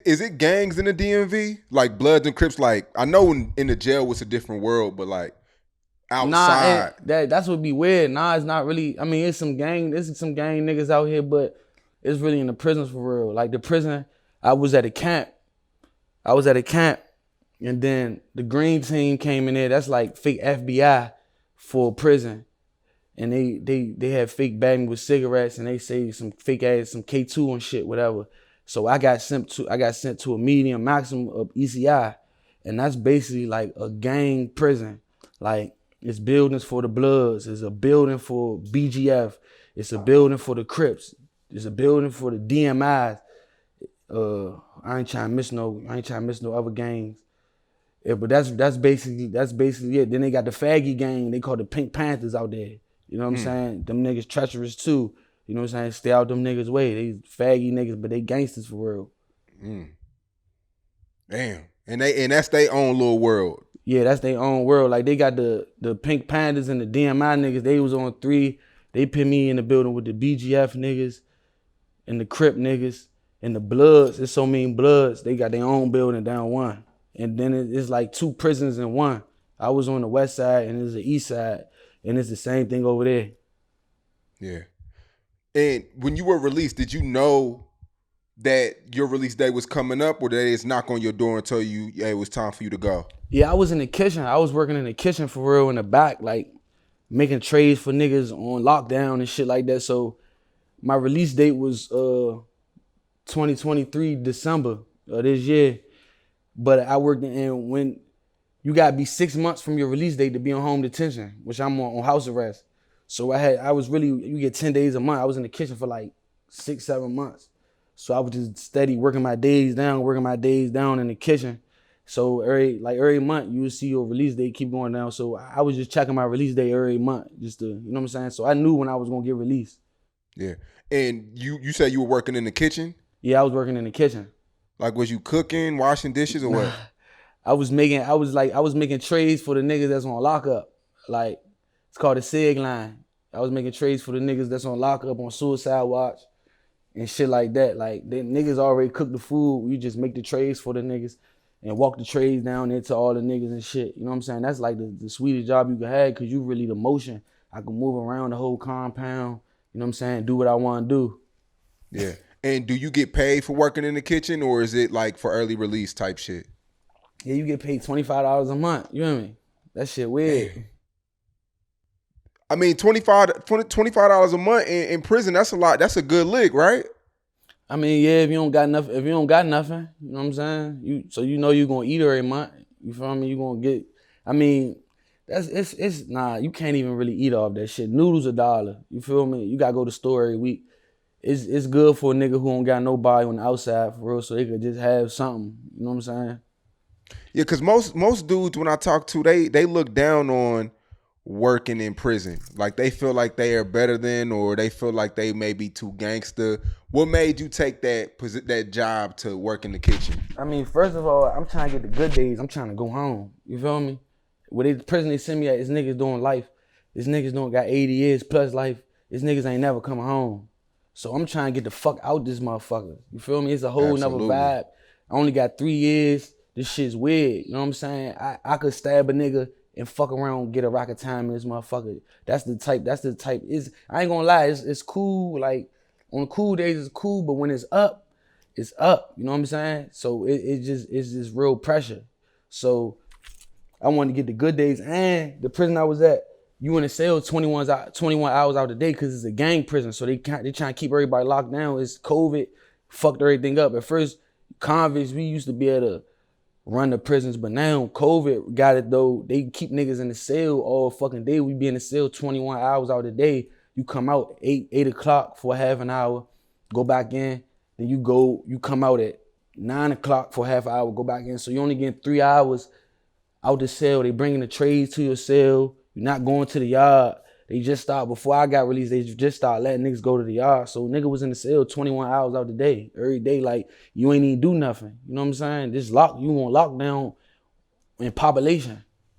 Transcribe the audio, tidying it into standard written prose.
Is it gangs in the DMV? Like Bloods and Crips? Like I know in the jail it's a different world, but like Nah, outside. that's what be weird. Nah, it's not really. I mean, there's some gang niggas out here, but it's really in the prisons for real. Like the prison, I was at a camp. And then the green team came in there. That's like fake FBI for prison. And they had fake bagging with cigarettes, and they say some fake ass, some K2 and shit, whatever. So I got sent to a medium maximum of ECI, and that's basically like a gang prison. Like it's buildings for the Bloods, it's a building for BGF, it's a building for the Crips, it's a building for the DMIs. I ain't trying to miss no other gangs. Yeah, but that's basically it. Then they got the faggy gang, they call the Pink Panthers out there. You know what I'm saying? Them niggas treacherous too. You know what I'm saying? Stay out them niggas' way. They faggy niggas, but they gangsters for real. Damn. And that's their own little world. Yeah, that's their own world. Like they got the Pink Panthers and the DMI niggas. They was on 3. They put me in the building with the BGF niggas and the Crip niggas and the Bloods. It's so many Bloods. They got their own building down 1. And then it's like 2 prisons in 1. I was on the west side and it's the east side. And it's the same thing over there. Yeah. And when you were released, did you know that your release day was coming up, or that it's knock on your door and tell you it was time for you to go? Yeah, I was in the kitchen. I was working in the kitchen for real in the back, like making trays for niggas on lockdown and shit like that. So my release date was 2023 December of this year. But I worked in when you gotta be 6 months from your release date to be on home detention, which I'm on house arrest. So you get 10 days a month. I was in the kitchen for like 6-7 months. So I was just steady working my days down in the kitchen. So every month you would see your release date keep going down. So I was just checking my release date every month, just to, you know what I'm saying? So I knew when I was gonna get released. Yeah. And you said you were working in the kitchen? Yeah, I was working in the kitchen. Like, was you cooking, washing dishes, or what? I was making trays for the niggas that's on lockup. Like, it's called the SIG line. I was making trays for the niggas that's on lockup on suicide watch and shit like that. Like, the niggas already cook the food. You just make the trays for the niggas and walk the trays down there to all the niggas and shit. You know what I'm saying? That's like the sweetest job you could have, because you really the motion. I can move around the whole compound. You know what I'm saying? Do what I want to do. Yeah. And do you get paid for working in the kitchen, or is it like for early release type shit? Yeah, you get paid $25 a month. You know what I mean? That shit weird. Damn. I mean, $25 a month in prison, that's a lot. That's a good lick, right? I mean, yeah, if you don't got nothing, you know what I'm saying? You know you're gonna eat every month. You feel me? You gonna get, I mean, you can't even really eat off that shit. Noodles $1. You feel me? You gotta go to the store every week. It's good for a nigga who don't got nobody on the outside for real, so they could just have something. You know what I'm saying? Yeah, because most dudes when I talk to, they look down on working in prison. Like they feel like they are better than, or they feel like they may be too gangster. What made you take that job to work in the kitchen? I mean, first of all, I'm trying to get the good days. I'm trying to go home. You feel me? The prison they send me at, is niggas doing life. These niggas don't got 80 years plus life. These niggas ain't never coming home. So I'm trying to get the fuck out this motherfucker. You feel me? It's a whole nother vibe. I only got 3 years. This shit's weird. You know what I'm saying? I could stab a nigga and fuck around and get a rocket time in this motherfucker. That's the type. I ain't gonna lie, it's cool. Like, on the cool days, it's cool, but when it's up, it's up. You know what I'm saying? So it's just real pressure. So I wanted to get the good days. And the prison I was at, you in a cell 21 hours out a day, because it's a gang prison. So they trying to keep everybody locked down. It's COVID, fucked everything up. At first, convicts, we used to be able to run the prisons, but now COVID got it though. They keep niggas in the cell all fucking day. We be in the cell 21 hours out a day. You come out 8 o'clock for half an hour, go back in. Then you come out at 9 o'clock for half an hour, go back in. So you only getting 3 hours out the cell. They bringing the trays to your cell. You're not going to the yard. They just started, before I got released, they just started letting niggas go to the yard. So nigga was in the cell 21 hours out the day, every day. Like, you ain't even do nothing. You know what I'm saying? You want lockdown in population.